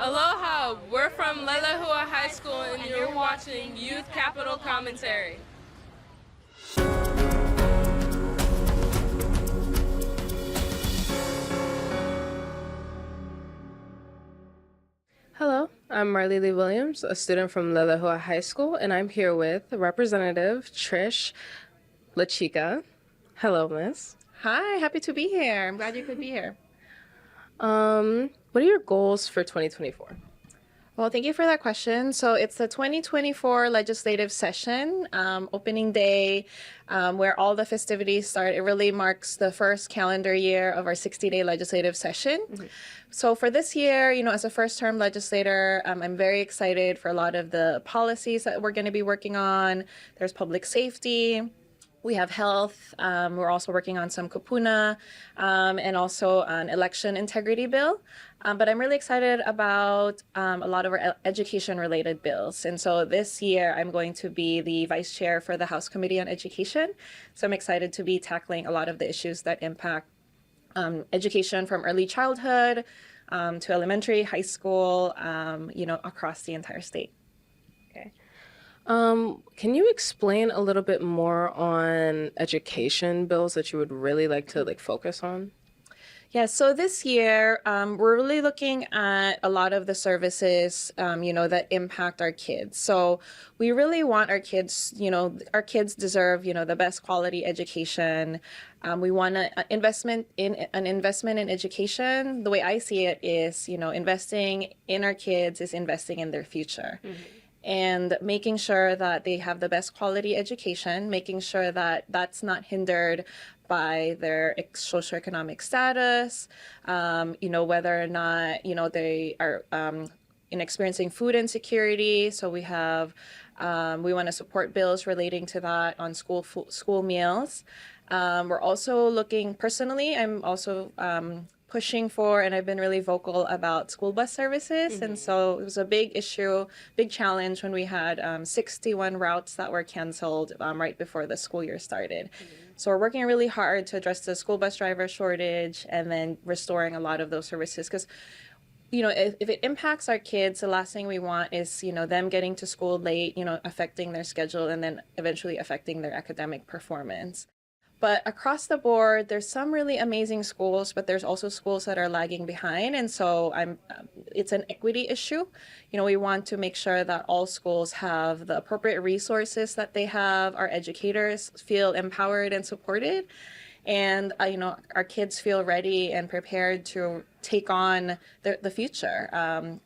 Aloha, we're from Lelehua High School and you're watching Youth Capital Commentary. Hello, I'm Marley Lee Williams, a student from Lelehua High School, and I'm here with Representative Trish LaChica. Hello, Miss. Hi, happy to be here. I'm glad you could be here. What are your goals for 2024? Well, thank you for that question. So it's the 2024 legislative session, opening day, where all the festivities start. It really marks the first calendar year of our 60-day legislative session. Mm-hmm. So for this year, as a first-term legislator, I'm very excited for a lot of the policies that we're going to be working on. There's public safety. We have health. We're also working on some kupuna and also an election integrity bill. But I'm really excited about a lot of our education-related bills. And so this year, I'm going to be the vice chair for the House Committee on Education. So I'm excited to be tackling a lot of the issues that impact education from early childhood to elementary, high school, across the entire state. Okay. Can you explain a little bit more on education bills that you would really like to focus on? Yeah, so this year, we're really looking at a lot of the services, that impact our kids. So we really want our kids, our kids deserve, the best quality education. We want an investment in education. The way I see it is, investing in our kids is investing in their future. Mm-hmm. And making sure that they have the best quality education, making sure that that's not hindered by their socioeconomic status, whether or not, they are experiencing food insecurity. So we want to support bills relating to that on school meals. We're also looking, personally, I'm also pushing for, and I've been really vocal about school bus services. Mm-hmm. And so it was a big issue, big challenge when we had 61 routes that were canceled right before the school year started. Mm-hmm. So we're working really hard to address the school bus driver shortage and then restoring a lot of those services. Because, if it impacts our kids, the last thing we want is, them getting to school late, affecting their schedule and then eventually affecting their academic performance. But across the board, there's some really amazing schools, but there's also schools that are lagging behind. And so it's an equity issue. We want to make sure that all schools have the appropriate resources that they have. Our educators feel empowered and supported. And, our kids feel ready and prepared to take on the future.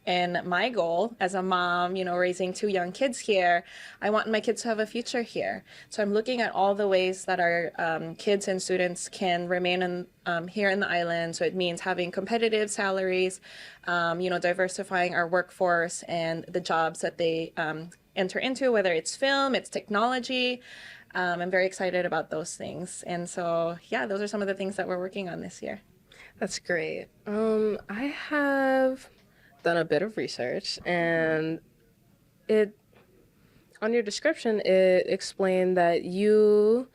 And my goal as a mom, raising two young kids here, I want my kids to have a future here. So I'm looking at all the ways that our kids and students can remain here in the island. So it means having competitive salaries, diversifying our workforce and the jobs that they enter into, whether it's film, it's technology. I'm very excited about those things. And so, those are some of the things that we're working on this year. That's great. I have done a bit of research, and on your description, it explained that you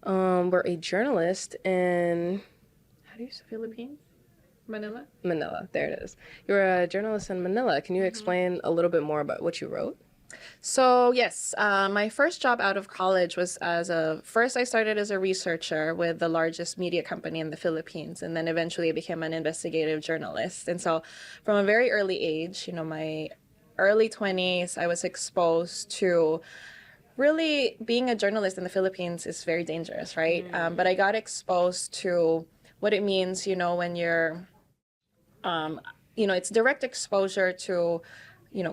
were a journalist in, how do you say? Philippines? Manila? Manila, there it is. You were a journalist in Manila. Can you explain a little bit more about what you wrote? So yes, my first job out of college was first I started as a researcher with the largest media company in the Philippines, and then eventually I became an investigative journalist. And so from a very early age, my early 20s, I was exposed to really being a journalist in the Philippines is very dangerous, right? Mm. But I got exposed to what it means, when you're, it's direct exposure to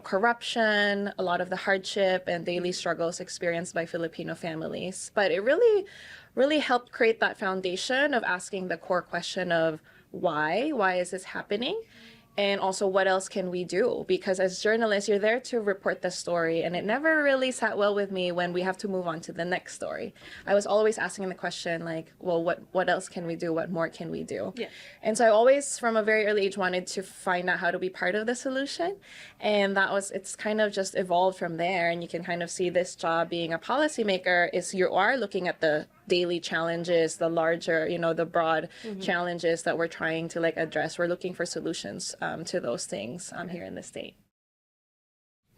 corruption, a lot of the hardship and daily struggles experienced by Filipino families. But it really, really helped create that foundation of asking the core question of why is this happening? And also, what else can we do? Because as journalists, you're there to report the story, and it never really sat well with me when we have to move on to the next story. I was always asking the question, well, what else can we do? What more can we do? Yeah. And so I always, from a very early age, wanted to find out how to be part of the solution. And it's kind of just evolved from there. And you can kind of see this job being a policymaker is you are looking at the daily challenges, the larger, the broad challenges that we're trying to like address. We're looking for solutions to those things here in the state.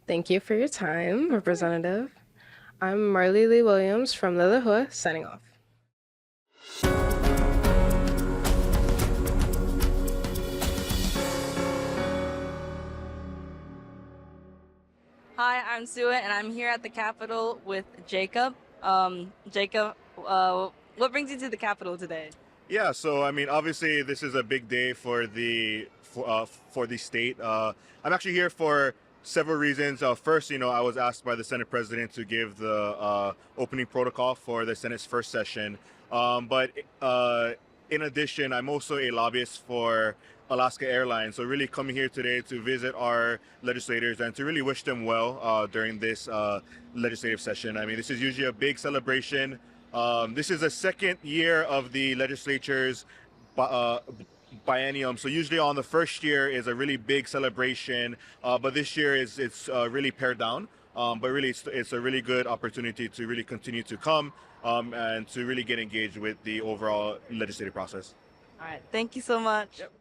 Thank you for your time, Representative. I'm Marley Lee Williams from Lillahua, signing off. Hi, I'm Sue, and I'm here at the Capitol with Jacob. Jacob, what brings you to the Capitol today? Yeah, so I mean, obviously, this is a big day for the state. I'm actually here for several reasons. First, I was asked by the Senate President to give the opening protocol for the Senate's first session. But in addition, I'm also a lobbyist for Alaska Airlines. So really coming here today to visit our legislators and to really wish them well during this legislative session. I mean, this is usually a big celebration. This is the second year of the legislature's biennium. So usually on the first year is a really big celebration, but this year it's really pared down. But really, it's a really good opportunity to really continue to come and to really get engaged with the overall legislative process. All right, thank you so much. Yep.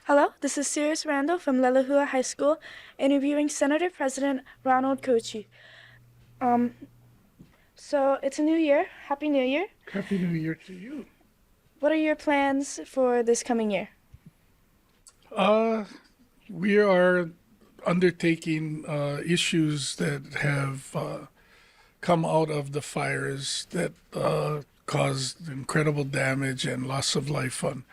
Hello, this is Sirius Randall from Lillahua High School, interviewing Senator President Ronald Kochi. So it's a new year. Happy New Year. Happy New Year to you. What are your plans for this coming year? We are undertaking issues that have come out of the fires that caused incredible damage and loss of life on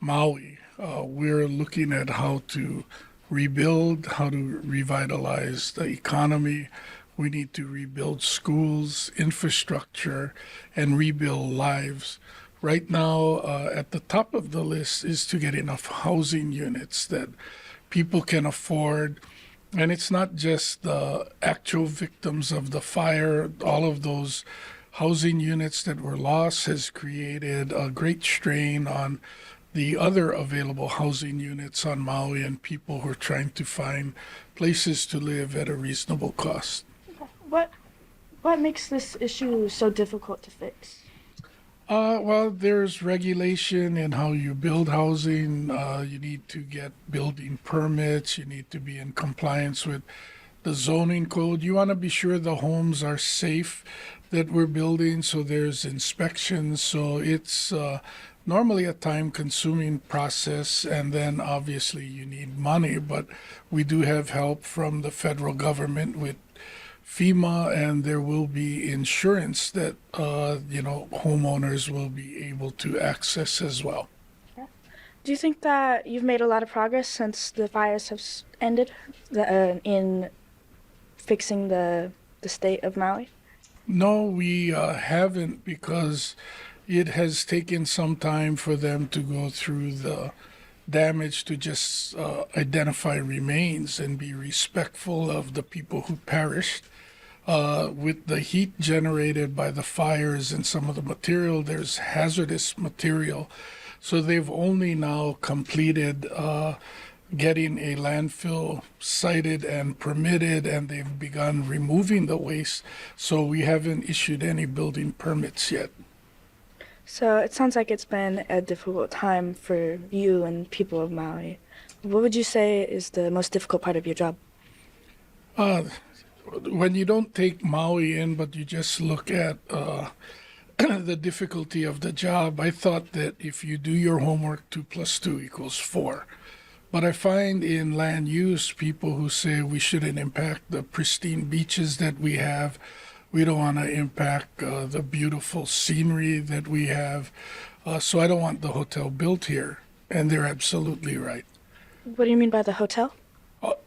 Maui. We're looking at how to rebuild, how to revitalize the economy. We need to rebuild schools, infrastructure, and rebuild lives. Right now, at the top of the list is to get enough housing units that people can afford. And it's not just the actual victims of the fire. All of those housing units that were lost has created a great strain on the other available housing units on Maui and people who are trying to find places to live at a reasonable cost. What makes this issue so difficult to fix? Well, there's regulation in how you build housing. You need to get building permits. You need to be in compliance with the zoning code. You want to be sure the homes are safe that we're building, so there's inspections. So it's normally a time-consuming process, and then obviously you need money, but we do have help from the federal government with FEMA, and there will be insurance that homeowners will be able to access as well. Do you think that you've made a lot of progress since the fires have ended in fixing the state of Maui? No, we haven't, because it has taken some time for them to go through the damage to just identify remains and be respectful of the people who perished. With the heat generated by the fires and some of the material, there's hazardous material. So they've only now completed getting a landfill sited and permitted, and they've begun removing the waste. So we haven't issued any building permits yet. So it sounds like it's been a difficult time for you and people of Maui. What would you say is the most difficult part of your job? When you don't take Maui in, but you just look at the difficulty of the job, I thought that if you do your homework, 2 + 2 = 4. But I find in land use, people who say we shouldn't impact the pristine beaches that we have. We don't want to impact the beautiful scenery that we have. So I don't want the hotel built here. And they're absolutely right. What do you mean by the hotel?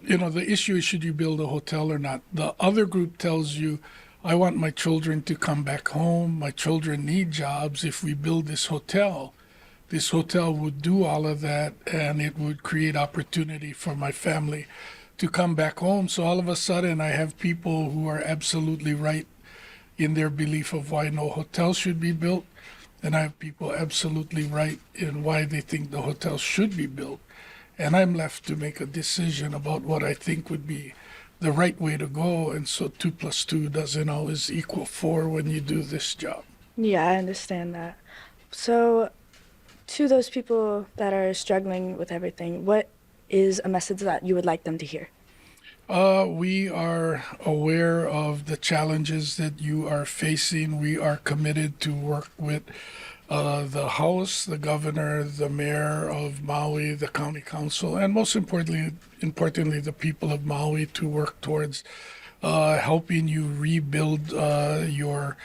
The issue is, should you build a hotel or not? The other group tells you, I want my children to come back home. My children need jobs. If we build this hotel would do all of that, and it would create opportunity for my family to come back home. So all of a sudden, I have people who are absolutely right in their belief of why no hotel should be built, and I have people absolutely right in why they think the hotel should be built. and I'm left to make a decision about what I think would be the right way to go. And so 2 + 2 doesn't always equal 4 when you do this job. Yeah, I understand that. So, to those people that are struggling with everything, what is a message that you would like them to hear? We are aware of the challenges that you are facing. We are committed to work with the House, the governor, the mayor of Maui, the county council, and most importantly, the people of Maui to work towards helping you rebuild your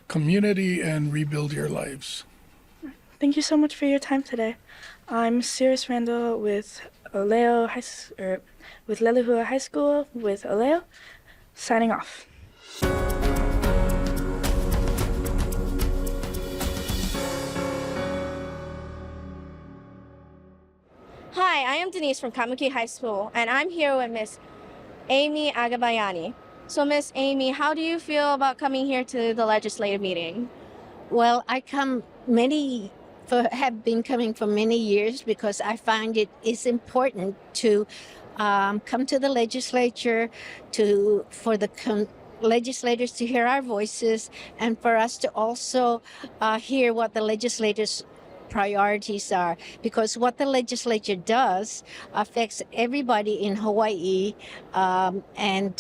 community and rebuild your lives. Thank you so much for your time today. I'm Sirius Randall with with Lelehua High School with Oleo, signing off. Hi, I am Denise from Kamiki High School, and I'm here with Miss Amy Agabayani. So, Miss Amy, how do you feel about coming here to the legislative meeting? Well, have been coming for many years because I find it is important to come to the legislature for the legislators to hear our voices and for us to also hear what the legislators' priorities are, because what the legislature does affects everybody in Hawaii, and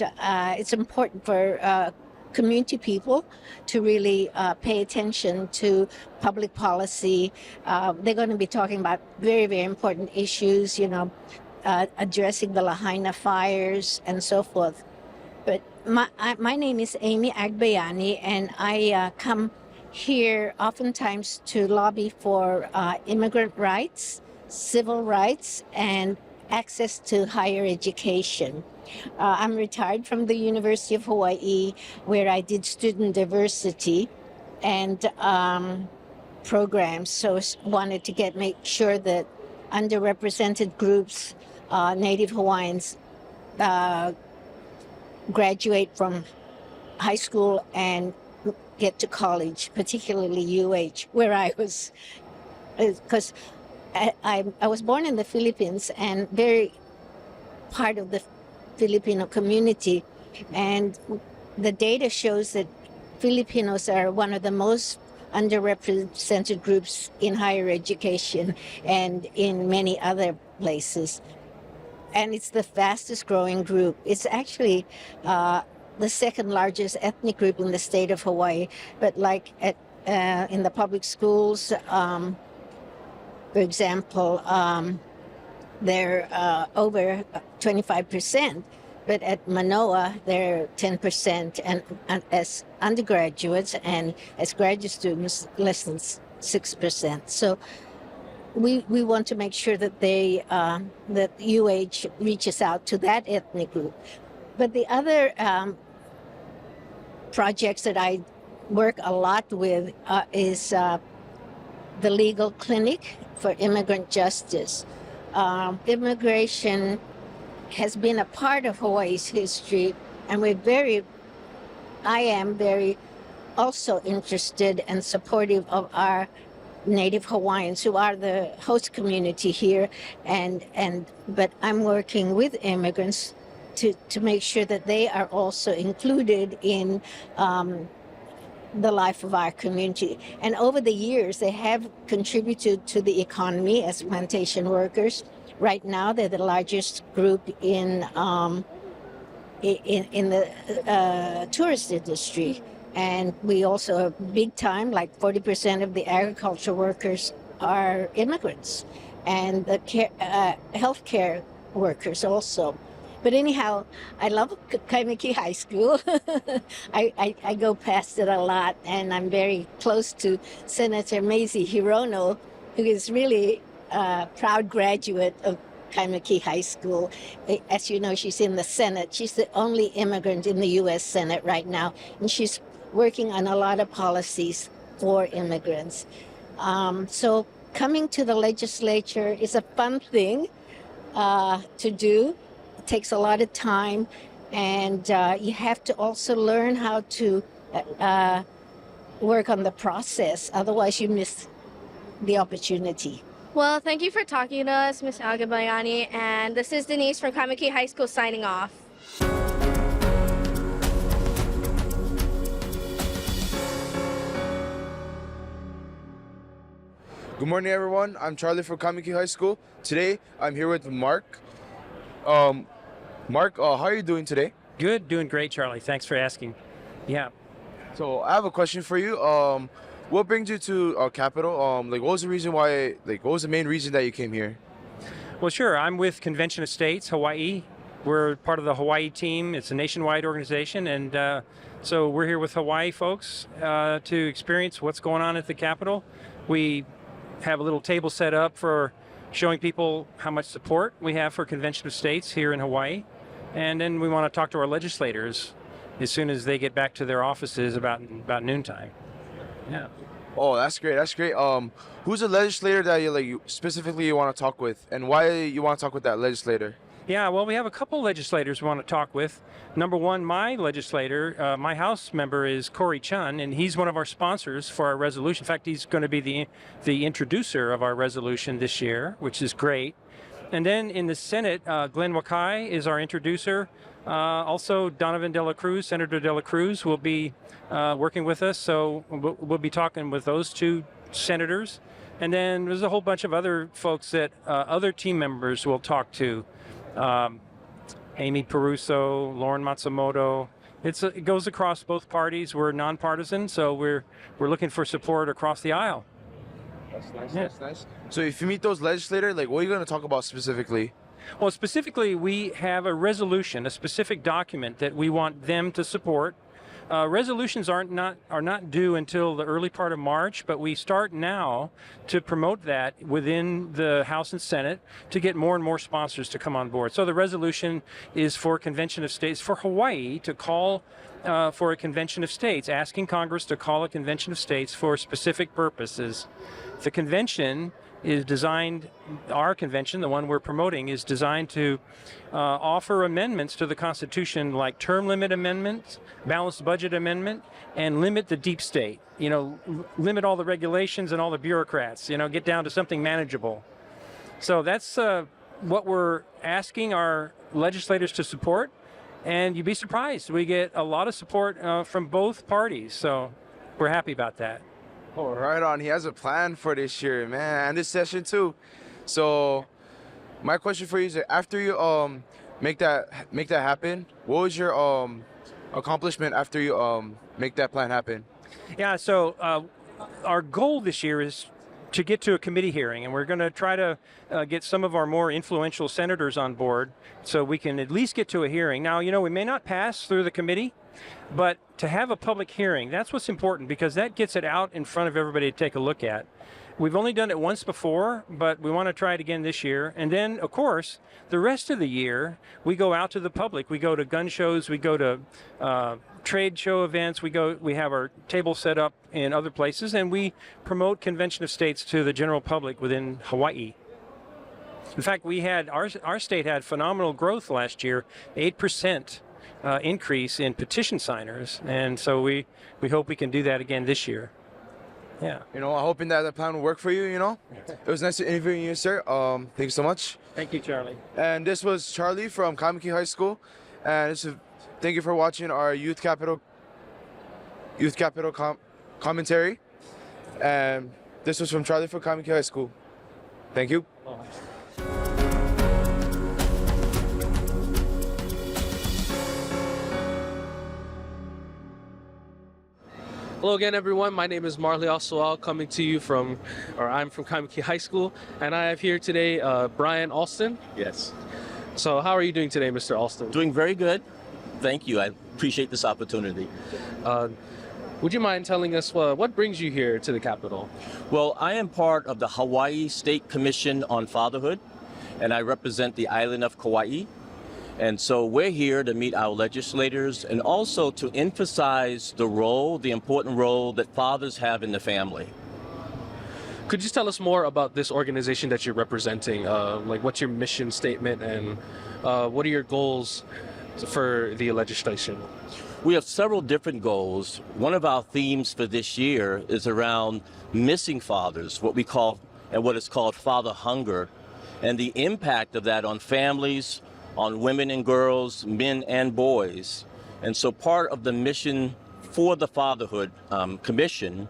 it's important for community people to really pay attention to public policy. They're going to be talking about very, very important issues, addressing the Lahaina fires and so forth. But my name is Amy Agbayani, and I come here oftentimes to lobby for immigrant rights, civil rights, and access to higher education. I'm retired from the University of Hawaii, where I did student diversity and programs. So wanted to make sure that underrepresented groups, Native Hawaiians, graduate from high school and get to college, particularly UH, where I was, because I was born in the Philippines and very part of the Filipino community, and the data shows that Filipinos are one of the most underrepresented groups in higher education and in many other places. And it's the fastest growing group. It's actually the second largest ethnic group in the state of Hawaii, but in the public schools, for example, they're over 25%, but at Manoa, they're 10%, and as undergraduates and as graduate students, less than 6%. So we want to make sure that that UH reaches out to that ethnic group. But the other projects that I work a lot with is the legal clinic for immigrant justice. Immigration has been a part of Hawaii's history, and I am very also interested and supportive of our Native Hawaiians who are the host community here, but I'm working with immigrants to make sure that they are also included in the life of our community. And over the years, they have contributed to the economy as plantation workers. Right now, they're the largest group in the tourist industry. And we also are big time, like 40% of the agriculture workers are immigrants, and the healthcare workers also. But anyhow, I love Kaimiki High School. I go past it a lot, and I'm very close to Senator Mazie Hirono, who is really a proud graduate of Kaimiki High School. As you know, she's in the Senate. She's the only immigrant in the U.S. Senate right now, and she's working on a lot of policies for immigrants. So coming to the legislature is a fun thing to do. It takes a lot of time, and you have to also learn how to work on the process. Otherwise, you miss the opportunity. Well, thank you for talking to us, Ms. Agabayani, and this is Denise from Kamaki High School signing off. Good morning, everyone. I'm Charlie from Kamiki High School. Today, I'm here with Mark. Mark, how are you doing today? Good, doing great, Charlie. Thanks for asking. Yeah. So, I have a question for you. What brings you to Capitol? What was the reason why? What was the main reason that you came here? Well, sure. I'm with Convention of States, Hawaii. We're part of the Hawaii team. It's a nationwide organization, and so we're here with Hawaii folks to experience what's going on at the Capitol. We have a little table set up for showing people how much support we have for Convention of States here in Hawaii. And then we want to talk to our legislators as soon as they get back to their offices about noontime. Yeah. Oh, that's great. That's great. Who's a legislator that you specifically want to talk with, and why you want to talk with that legislator? Yeah, well, we have a couple legislators we want to talk with. Number one, my legislator, my House member is Corey Chun, and he's one of our sponsors for our resolution. In fact, he's going to be the introducer of our resolution this year, which is great. And then in the Senate, Glenn Wakai is our introducer. Also, Donovan De La Cruz, Senator De La Cruz, will be working with us, so we'll be talking with those two senators. And then there's a whole bunch of other folks that other team members will talk to. Amy Peruso, Lauren Matsumoto. It goes across both parties. We're nonpartisan, so we're looking for support across the aisle. That's nice. Yeah. That's nice. So if you meet those legislators, what are you going to talk about specifically? Well, specifically, we have a resolution, a specific document that we want them to support. Resolutions are not due until the early part of March, but we start now to promote that within the House and Senate to get more and more sponsors to come on board. So the resolution is for Convention of States, for Hawaii to call for a Convention of States, asking Congress to call a Convention of States for specific purposes. The convention is designed, our convention, the one we're promoting, is designed to offer amendments to the Constitution like term limit amendments, balanced budget amendment, and limit the deep state. Limit all the regulations and all the bureaucrats, get down to something manageable. So that's what we're asking our legislators to support. And you'd be surprised. We get a lot of support from both parties. So we're happy about that. Oh, right on. He has a plan for this year, man, and this session too. So, my question for you is: after you make that happen, what was your accomplishment after you make that plan happen? Yeah. So our goal this year is to get to a committee hearing, and we're going to try to get some of our more influential senators on board, so we can at least get to a hearing. Now, we may not pass through the committee, but to have a public hearing, that's what's important, because that gets it out in front of everybody to take a look at. We've only done it once before, but we want to try it again this year. And then, of course, the rest of the year, we go out to the public. We go to gun shows, we go to trade show events, we have our table set up in other places, and we promote Convention of States to the general public within Hawaii. In fact, our state had phenomenal growth last year, 8%. Increase in petition signers, and so we hope we can do that again this year. Yeah. I'm hoping that the plan will work for you. It was nice to interview you, sir. Thank you so much. Thank you, Charlie. And this was Charlie from Kamiki High School, and thank you for watching our Youth Capital commentary. And this was from Charlie from Kamiki High School. Thank you. Hello again, everyone. My name is Marley Oswald, coming to you I'm from Kamiki High School, and I have here today Brian Alston. Yes. So how are you doing today, Mr. Alston? Doing very good. Thank you. I appreciate this opportunity. Would you mind telling us what brings you here to the Capitol? Well, I am part of the Hawaii State Commission on Fatherhood, and I represent the island of Kauai. And so we're here to meet our legislators and also to emphasize the important role that fathers have in the family. Could you tell us more about this organization that you're representing? What's your mission statement, and what are your goals for the legislation? We have several different goals. One of our themes for this year is around missing fathers, what we call and what is called father hunger, and the impact of that on families, on women and girls, men and boys. And so part of the mission for the Fatherhood Commission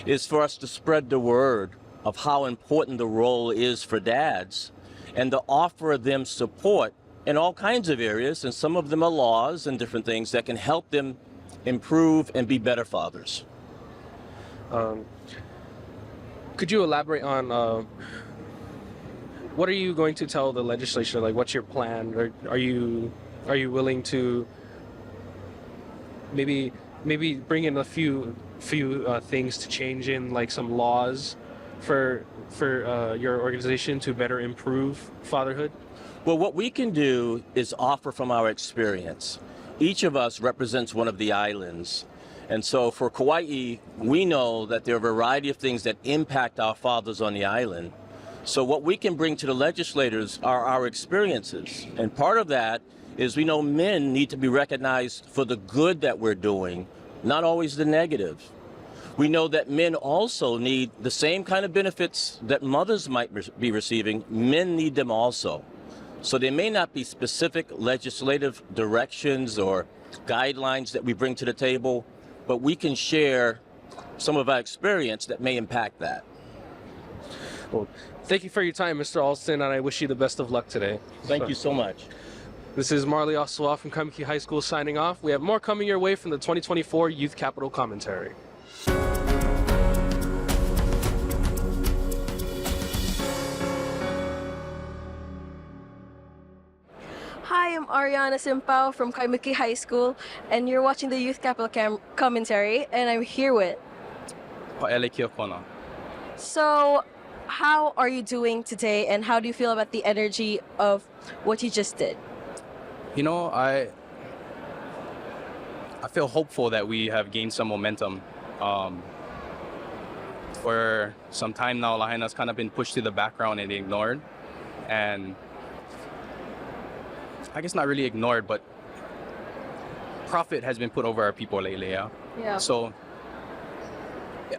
is for us to spread the word of how important the role is for dads and to offer them support in all kinds of areas, and some of them are laws and different things that can help them improve and be better fathers. Could you elaborate on what are you going to tell the legislature? Like, what's your plan? Or are you willing to maybe bring in a few things to change in, like some laws for your organization to better improve fatherhood? Well, what we can do is offer from our experience. Each of us represents one of the islands. And so for Kauai, we know that there are a variety of things that impact our fathers on the island. So what we can bring to the legislators are our experiences. And part of that is we know men need to be recognized for the good that we're doing, not always the negative. We know that men also need the same kind of benefits that mothers might be receiving. Men need them also. So there may not be specific legislative directions or guidelines that we bring to the table, but we can share some of our experience that may impact that. Well, thank you for your time, Mr. Alston, and I wish you the best of luck today. Thank you so much. This is Marley Osawa from Kaimuki High School signing off. We have more coming your way from the 2024 Youth Capital Commentary. Hi, I'm Ariana Simpao from Kaimuki High School, and you're watching the Youth Capital Commentary, and I'm here with... So, how are you doing today, and how do you feel about the energy of what you just did? You know, I feel hopeful that we have gained some momentum. For some time now, Lahaina's kind of been pushed to the background and ignored. And I guess not really ignored, but profit has been put over our people lately, yeah? So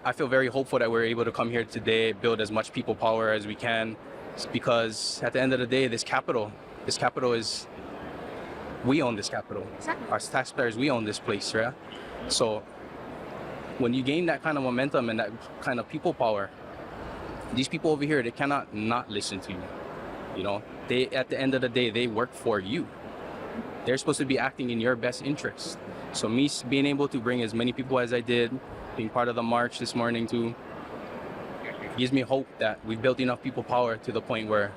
I feel very hopeful that we're able to come here today, build as much people power as we can, because at the end of the day, this capital is, we own this capital. Exactly. As taxpayers, we own this place, right? So when you gain that kind of momentum and that kind of people power, these people over here, they cannot not listen to you. You know, they, at the end of the day, they work for you. They're supposed to be acting in your best interest. So me being able to bring as many people as I did, being part of the march this morning too, gives me hope that we've built enough people power to the point where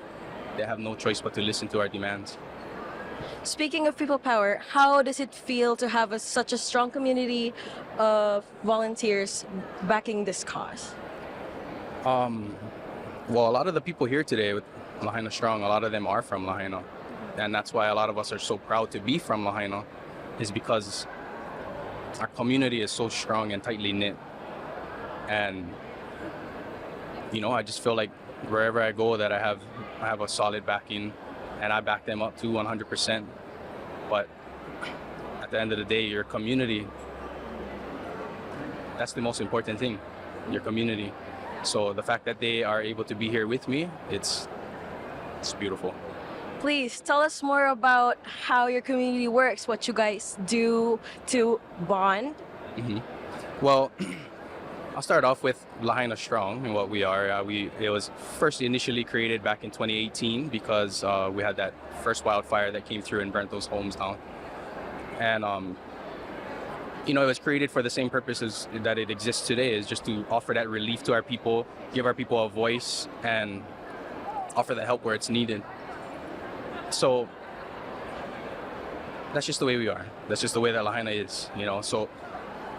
they have no choice but to listen to our demands. Speaking of people power, how does it feel to have such a strong community of volunteers backing this cause? Well, a lot of the people here today with Lahaina Strong, a lot of them are from Lahaina. And that's why a lot of us are so proud to be from Lahaina, is because our community is so strong and tightly knit. And, you know, I just feel like wherever I go that I have a solid backing, and I back them up to 100%. But at the end of the day, your community, that's the most important thing, your community. So the fact that they are able to be here with me, it's beautiful. Please tell us more about how your community works, what you guys do to bond. Well, I'll start off with Lahaina Strong and what we are. It was first initially created back in 2018 because we had that first wildfire that came through and burnt those homes down. And you know, it was created for the same purposes that it exists today, is just to offer that relief to our people, give our people a voice, and offer the help where it's needed. So that's just the way we are. That's just the way that Lahaina is, you know. So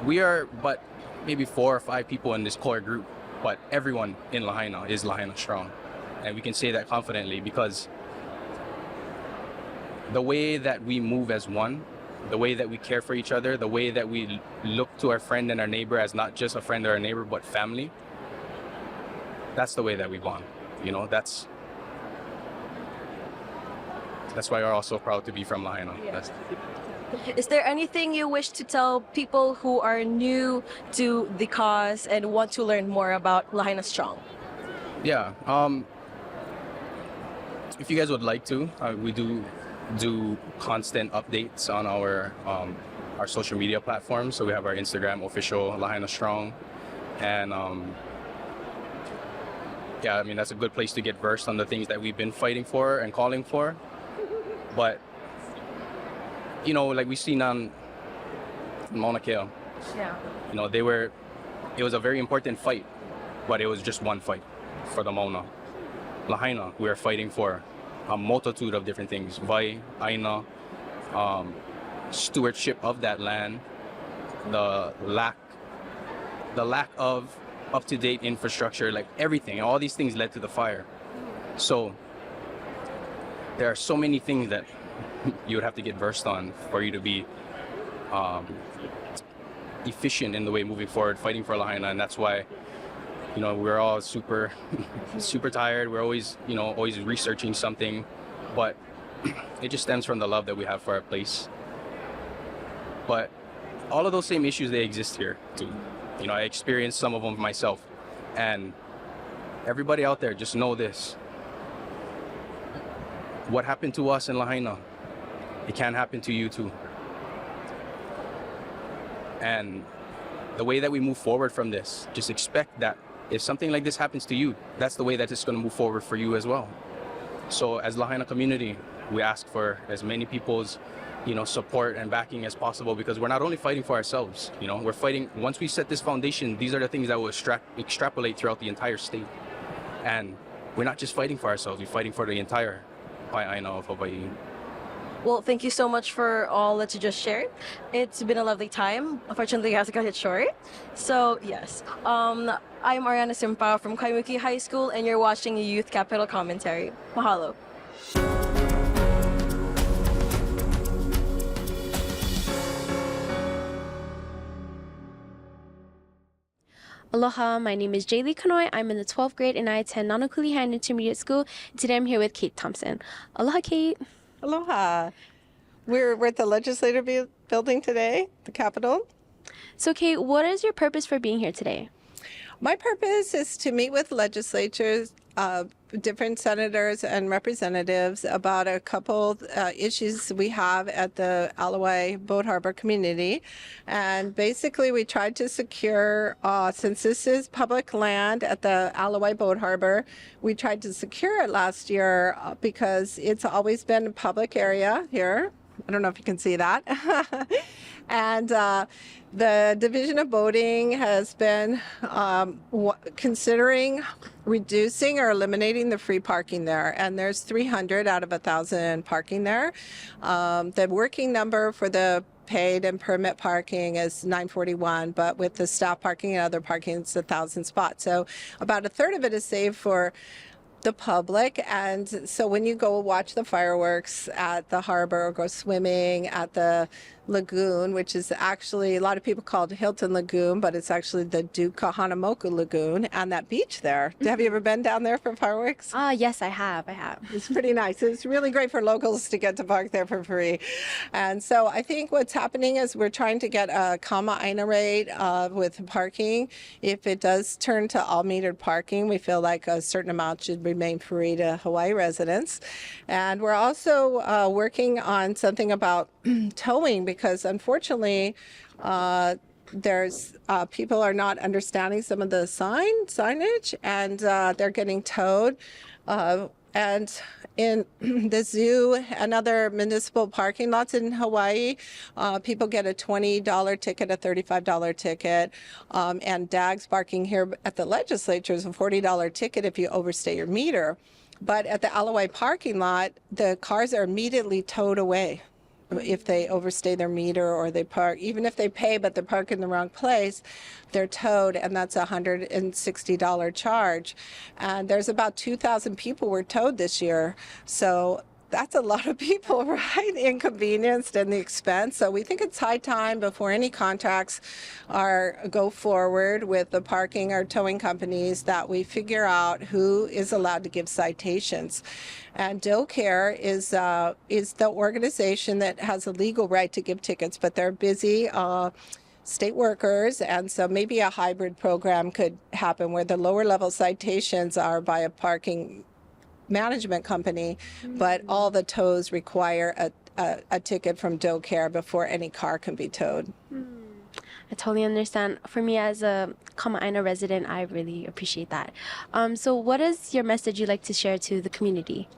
we are but maybe 4 or 5 people in this core group, but everyone in Lahaina is Lahaina Strong. And we can say that confidently because the way that we move as one, the way that we care for each other, the way that we look to our friend and our neighbor as not just a friend or a neighbor, but family, that's the way that we bond. You know, that's why we're also proud to be from Lahaina. Yeah. Is there anything you wish to tell people who are new to the cause and want to learn more about Lahaina Strong? Yeah. If you guys would like to, we do constant updates on our social media platforms. So we have our Instagram official Lahaina Strong, and yeah, I mean that's a good place to get versed on the things that we've been fighting for and calling for. But you know, like we seen on Mauna Kea, Yeah. you know, it was a very important fight, but it was just one fight for the Mauna. Lahaina, we are fighting for a multitude of different things. Vai, Aina, stewardship of that land, the lack of up-to-date infrastructure, like everything, all these things led to the fire. So there are so many things that you would have to get versed on for you to be efficient in the way moving forward, fighting for Lahaina, and that's why, you know, we're all super tired. We're always, you know, always researching something, but it just stems from the love that we have for our place. But all of those same issues, they exist here too. You know, I experienced some of them myself, and everybody out there, just know this: what happened to us in Lahaina, it can happen to you too. And the way that we move forward from this, just expect that if something like this happens to you, that's the way that it's going to move forward for you as well. So as Lahaina community, we ask for as many people's, you know, support and backing as possible, because we're not only fighting for ourselves, you know, we're fighting, once we set this foundation, these are the things that will extrapolate throughout the entire state. And we're not just fighting for ourselves, we're fighting for the entire Pae'aina of Hawaii. Well, thank you so much for all that you just shared. It's been a lovely time. Unfortunately, it has got it short. So, yes. I'm Ariana Simpao from Kaimuki High School, and you're watching Youth Capital Commentary. Mahalo. Aloha, my name is Jaylee Kanoy. I'm in the 12th grade and I attend Nanakuli High Intermediate School. Today I'm here with Kate Thompson. Aloha, Kate. Aloha. We're at the Legislative Building today, the Capitol. So, Kate, what is your purpose for being here today? My purpose is to meet with legislators, different senators and representatives about a couple issues we have at the Alawai Boat Harbor community. And basically we tried to secure, since this is public land at the Alawai Boat Harbor, we tried to secure it last year because it's always been a public area here. I don't know if you can see that. And the Division of Boating has been considering reducing or eliminating the free parking there. And there's 300 out of 1,000 parking there. The working number for the paid and permit parking is 941, but with the staff parking and other parking, it's 1,000 spots. So about a third of it is saved for the public. And so when you go watch the fireworks at the harbor or go swimming at the lagoon, which is actually, a lot of people call it Hilton Lagoon, but it's actually the Duke Kahanamoku Lagoon, and that beach there. Have you ever been down there for fireworks? Yes, I have. It's pretty nice. It's really great for locals to get to park there for free. And so I think what's happening is we're trying to get a Kama'aina rate with parking. If it does turn to all metered parking, we feel like a certain amount should remain free to Hawaii residents. And we're also working on something about towing, because unfortunately there's people are not understanding some of the signage, and they're getting towed. And in the zoo and other municipal parking lots in Hawaii, people get a $20 ticket, a $35 ticket, and DAG's parking here at the legislature is a $40 ticket if you overstay your meter. But at the Alawai parking lot, the cars are immediately towed away if they overstay their meter, or they park, even if they pay but they park in the wrong place, they're towed, and that's a $160 charge. And there's about 2,000 people were towed this year. So that's a lot of people, right? Inconvenienced and the expense. So we think it's high time, before any contracts go forward with the parking or towing companies, that we figure out who is allowed to give citations. And DoCare is the organization that has a legal right to give tickets, but they're busy state workers, and so maybe a hybrid program could happen where the lower level citations are by a parking management company, but all the tows require a ticket from Doe Care before any car can be towed. I totally understand. For me, as a Kama'aina resident, I really appreciate that. So what is your message you'd like to share to the community?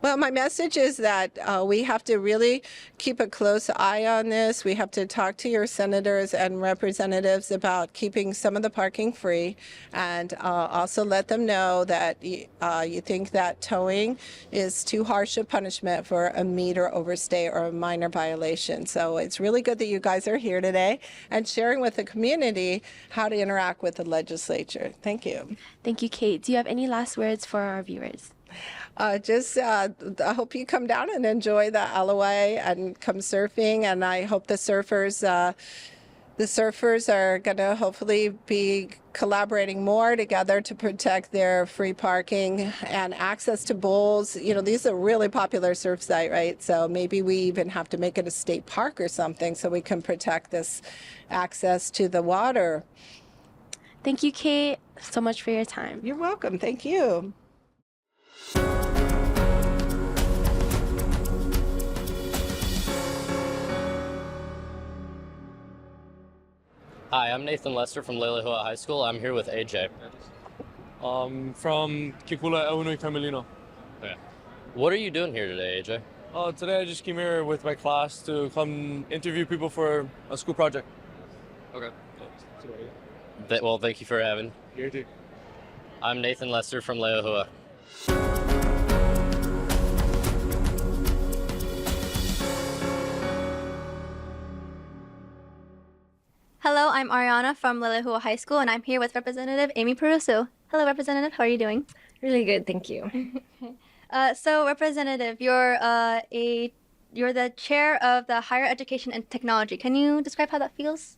Well, my message is that we have to really keep a close eye on this. We have to talk to your senators and representatives about keeping some of the parking free, and also let them know that you think that towing is too harsh a punishment for a meter overstay or a minor violation. So it's really good that you guys are here today and sharing with the community how to interact with the legislature. Thank you. Thank you, Kate. Do you have any last words for our viewers? I hope you come down and enjoy the LOA and come surfing. And I hope the surfers are going to hopefully be collaborating more together to protect their free parking and access to bowls. You know, these are really popular surf site, right? So maybe we even have to make it a state park or something so we can protect this access to the water. Thank you, Kate, so much for your time. You're welcome. Thank you. Hi, I'm Nathan Lester from Lelehua High School. I'm here with AJ. From Kikula, Illinois, Carmelino. Okay. What are you doing here today, AJ? Today I just came here with my class to come interview people for a school project. Okay. Well, thank you for having. Here too. I'm Nathan Lester from Lelehua. Hello, I'm Ariana from Lelehua High School, and I'm here with Representative Amy Peruso. Hello, Representative. How are you doing? Really good, thank you. So, Representative, you're the chair of the Higher Education and Technology. Can you describe how that feels?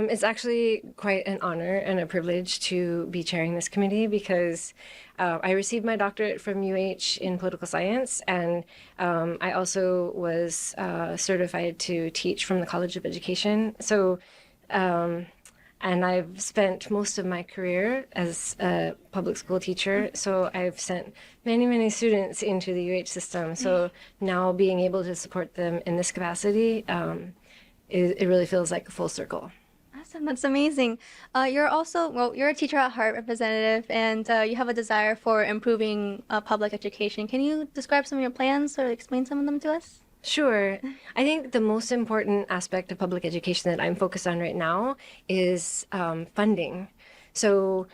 It's actually quite an honor and a privilege to be chairing this committee because I received my doctorate from UH in political science, and I also was certified to teach from the College of Education. So, and I've spent most of my career as a public school teacher, so I've sent many, many students into the UH system. So now being able to support them in this capacity, it really feels like a full circle. Awesome, that's amazing. You're a teacher at heart, Representative, and you have a desire for improving public education. Can you describe some of your plans or explain some of them to us? Sure. I think the most important aspect of public education that I'm focused on right now is funding. So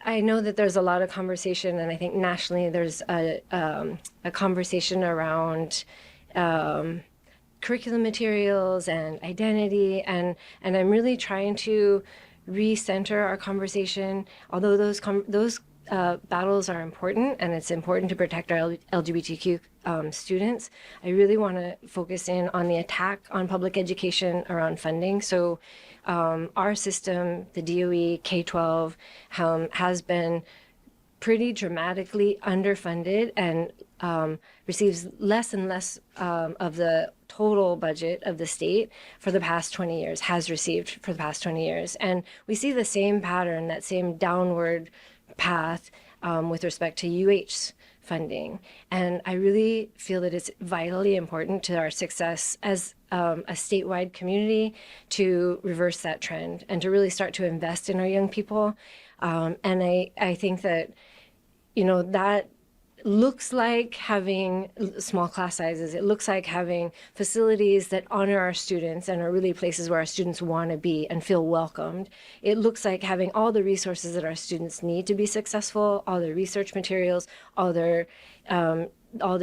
I know that there's a lot of conversation, and I think nationally there's a conversation around curriculum materials and identity, and I'm really trying to recenter our conversation. Although those battles are important, and it's important to protect our LGBTQ students, I really want to focus in on the attack on public education around funding. So our system, the DOE K-12, has been pretty dramatically underfunded and receives less and less of the total budget of the state for the past 20 years, has received for the past 20 years. And we see the same pattern, that same downward path with respect to UH's funding. And I really feel that it's vitally important to our success as a statewide community to reverse that trend and to really start to invest in our young people. And I think that, that looks like having small class sizes. It looks like having facilities that honor our students and are really places where our students want to be and feel welcomed. It looks like having all the resources that our students need to be successful, all the research materials, all the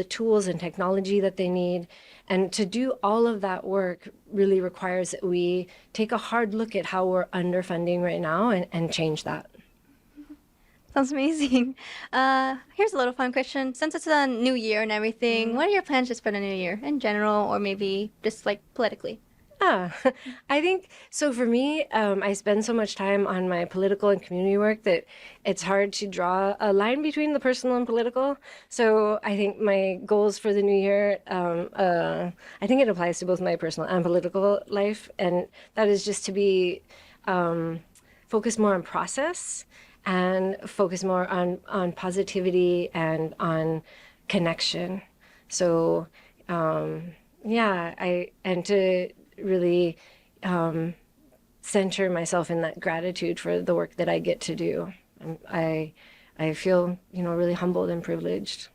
tools and technology that they need. And to do all of that work really requires that we take a hard look at how we're underfunding right now and change that. Sounds amazing. Here's a little fun question. Since it's a new year and everything, what are your plans just for the new year in general, or maybe just like politically? Yeah, I think so. For me, I spend so much time on my political and community work that it's hard to draw a line between the personal and political. So I think my goals for the new year, I think it applies to both my personal and political life, and that is just to be focus more on process and focus more on positivity and on connection. So yeah, and to really center myself in that gratitude for the work that I get to do. I feel, really humbled and privileged.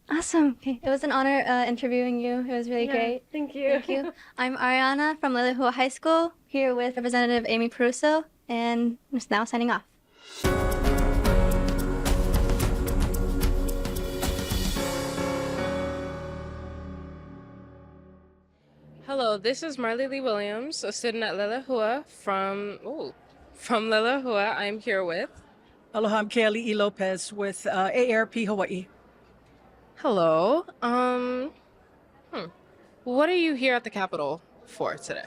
Awesome. Okay. It was an honor interviewing you. It was really great. Thank you. Thank you. I'm Ariana from Lilihua High School, here with Representative Amy Peruso, and I'm just now signing off. Hello, this is Marley Lee Williams, a student at Lelehua from Lelehua. I'm here with. Aloha, I'm Kaylee E. Lopez with AARP Hawaii. Hello. What are you here at the Capitol for today?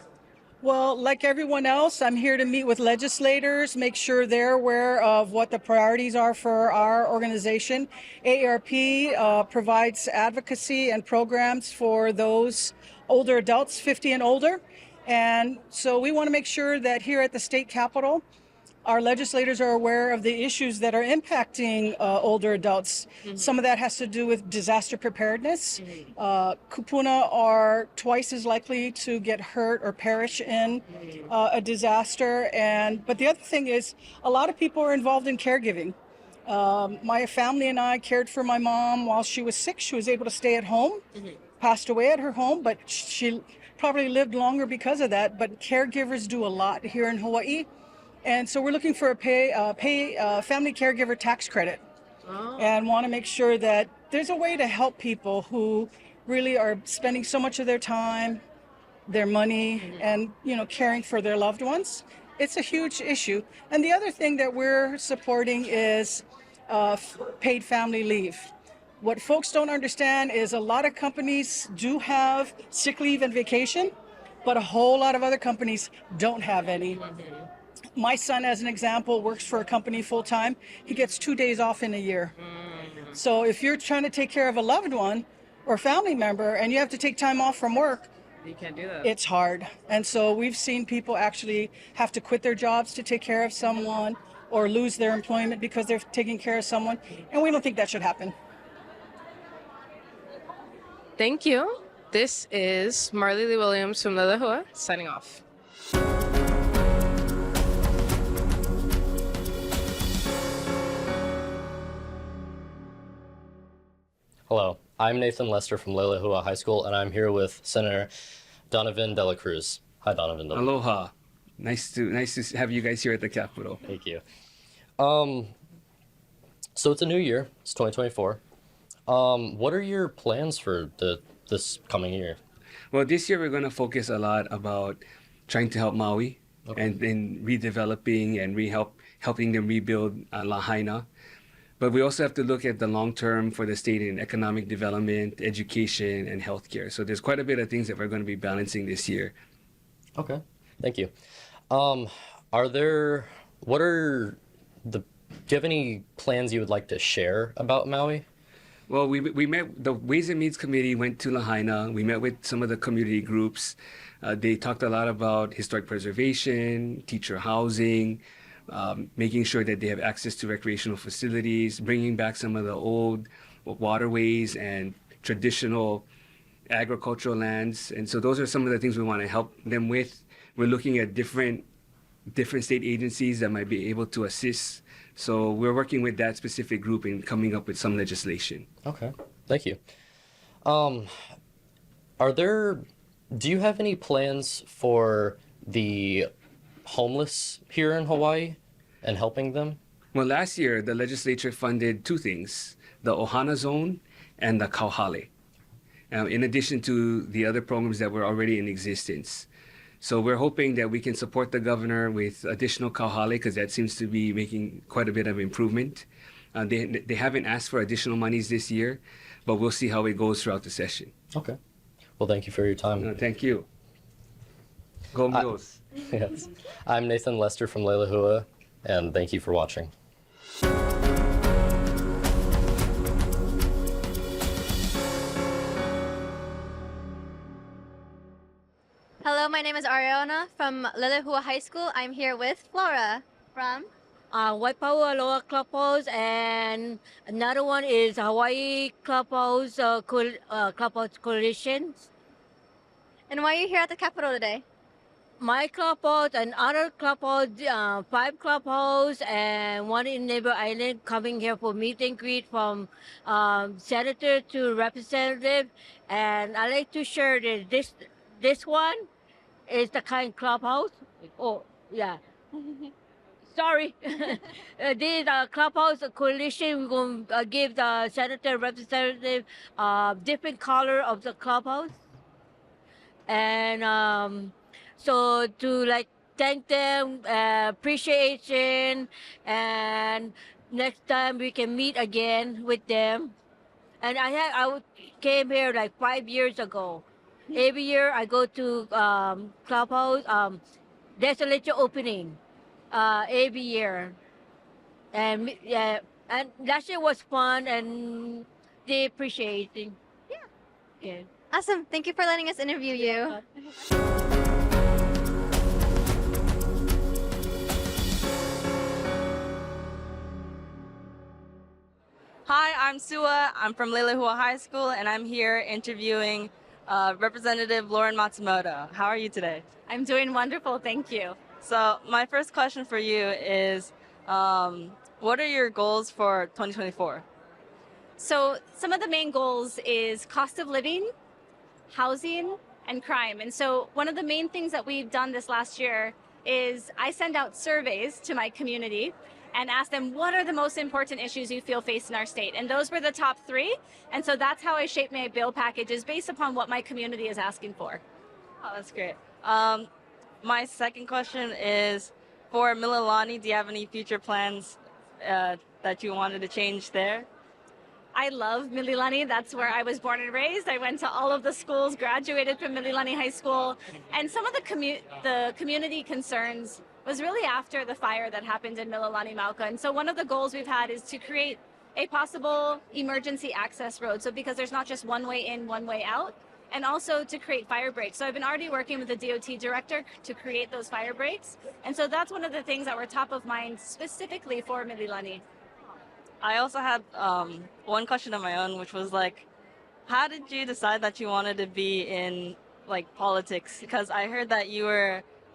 Well, like everyone else, I'm here to meet with legislators, make sure they're aware of what the priorities are for our organization. AARP provides advocacy and programs for those older adults, 50 and older. And so we want to make sure that here at the state capitol, our legislators are aware of the issues that are impacting older adults. Some of that has to do with disaster preparedness. Kupuna are twice as likely to get hurt or perish in a disaster. But the other thing is, a lot of people are involved in caregiving. My family and I cared for my mom while she was sick. She was able to stay at home, passed away at her home, but she probably lived longer because of that. But caregivers do a lot here in Hawaii. And so we're looking for a family caregiver tax credit, and want to make sure that there's a way to help people who really are spending so much of their time, their money, and caring for their loved ones. It's a huge issue. And the other thing that we're supporting is paid family leave. What folks don't understand is a lot of companies do have sick leave and vacation, but a whole lot of other companies don't have any. My son, as an example, works for a company full-time. He gets 2 days off in a year. So if you're trying to take care of a loved one or family member and you have to take time off from work, You can't do that. it's hard. And so we've seen people actually have to quit their jobs to take care of someone or lose their employment because they're taking care of someone. And we don't think that should happen. Thank you. This is Marley Lee Williams from Lelehua, signing off. Hello, I'm Nathan Lester from Lelehua High School, and I'm here with Senator Donovan De La Cruz. Hi, Donovan. Aloha. Nice to have you guys here at the Capitol. Thank you. So it's a new year. It's 2024. What are your plans for this coming year? Well, this year we're going to focus a lot about trying to help Maui and redeveloping and helping them rebuild Lahaina. But we also have to look at the long term for the state in economic development, education, and healthcare. So there's quite a bit of things that we're going to be balancing this year. Okay, thank you. Do you have any plans you would like to share about Maui? Well, we met, the Ways and Means Committee went to Lahaina. We met with some of the community groups. They talked a lot about historic preservation, teacher housing, making sure that they have access to recreational facilities, bringing back some of the old waterways and traditional agricultural lands. And so those are some of the things we want to help them with. We're looking at different state agencies that might be able to assist. So we're working with that specific group and coming up with some legislation. Okay, thank you. Do you have any plans for the homeless here in Hawaii and helping them? Well, last year, the legislature funded two things, the Ohana Zone and the Kauhale, in addition to the other programs that were already in existence. So we're hoping that we can support the governor with additional Kauhale because that seems to be making quite a bit of improvement. They haven't asked for additional monies this year, but we'll see how it goes throughout the session. Okay. Well, thank you for your time. Thank you. Go Mules. Yes. I'm Nathan Lester from Leilehua, and thank you for watching. Hello, my name is Ariana from Lilihua High School. I'm here with Flora from Waipahu Aloha Clubhouse, and another one is Hawaii Clubhouse, Clubhouse Coalition. And why are you here at the Capitol today? My clubhouse and other clubhouse, 5 clubhouse, and one in Neighbor Island coming here for meet and greet from senator to representative. And I like to share this one is the kind clubhouse. Oh, yeah. Sorry. This clubhouse coalition, we're going to give the senator representative different color of the clubhouse. And so to like thank them, appreciation, and next time we can meet again with them. And came here like 5 years ago. Every year I go to clubhouse. There's a lecture opening every year, and yeah, and last year was fun, and they appreciating. Yeah. Awesome. Thank you for letting us interview you. Hi, I'm Sua. I'm from Leilehua High School, and I'm here interviewing Representative Lauren Matsumoto. How are you today? I'm doing wonderful, thank you. So my first question for you is, what are your goals for 2024? So some of the main goals is cost of living, housing, and crime. And so one of the main things that we've done this last year is I send out surveys to my community and ask them, what are the most important issues you feel face in our state? And those were the top 3. And so that's how I shape my bill packages based upon what my community is asking for. Oh, that's great. My second question is, for Mililani, do you have any future plans that you wanted to change there? I love Mililani. That's where I was born and raised. I went to all of the schools, graduated from Mililani High School. And some of the community concerns was really after the fire that happened in Mililani Mauka. And so one of the goals we've had is to create a possible emergency access road. So because there's not just one way in, one way out, and also to create fire breaks. So I've been already working with the DOT director to create those fire breaks. And so that's one of the things that were top of mind specifically for Mililani. I also had one question of my own, which was like, how did you decide that you wanted to be in like politics? Because I heard that you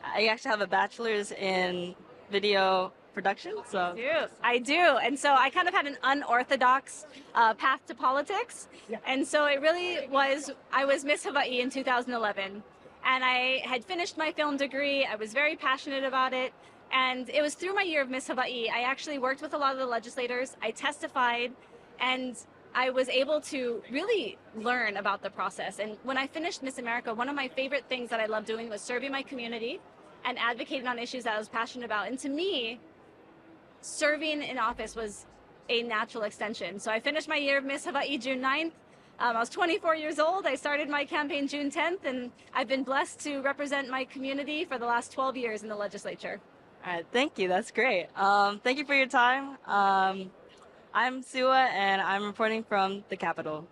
actually have a bachelor's in video production. So I do. And so I kind of had an unorthodox path to politics. And so it really was, I was Miss Hawaii in 2011. And I had finished my film degree. I was very passionate about it. And it was through my year of Miss Hawaii, I actually worked with a lot of the legislators. I testified, and I was able to really learn about the process. And when I finished Miss America, one of my favorite things that I loved doing was serving my community and advocating on issues that I was passionate about. And to me, serving in office was a natural extension. So I finished my year of Miss Hawaii June 9th. I was 24 years old. I started my campaign June 10th, and I've been blessed to represent my community for the last 12 years in the legislature. All right, thank you. That's great. Thank you for your time. I'm Sua, and I'm reporting from the Capitol.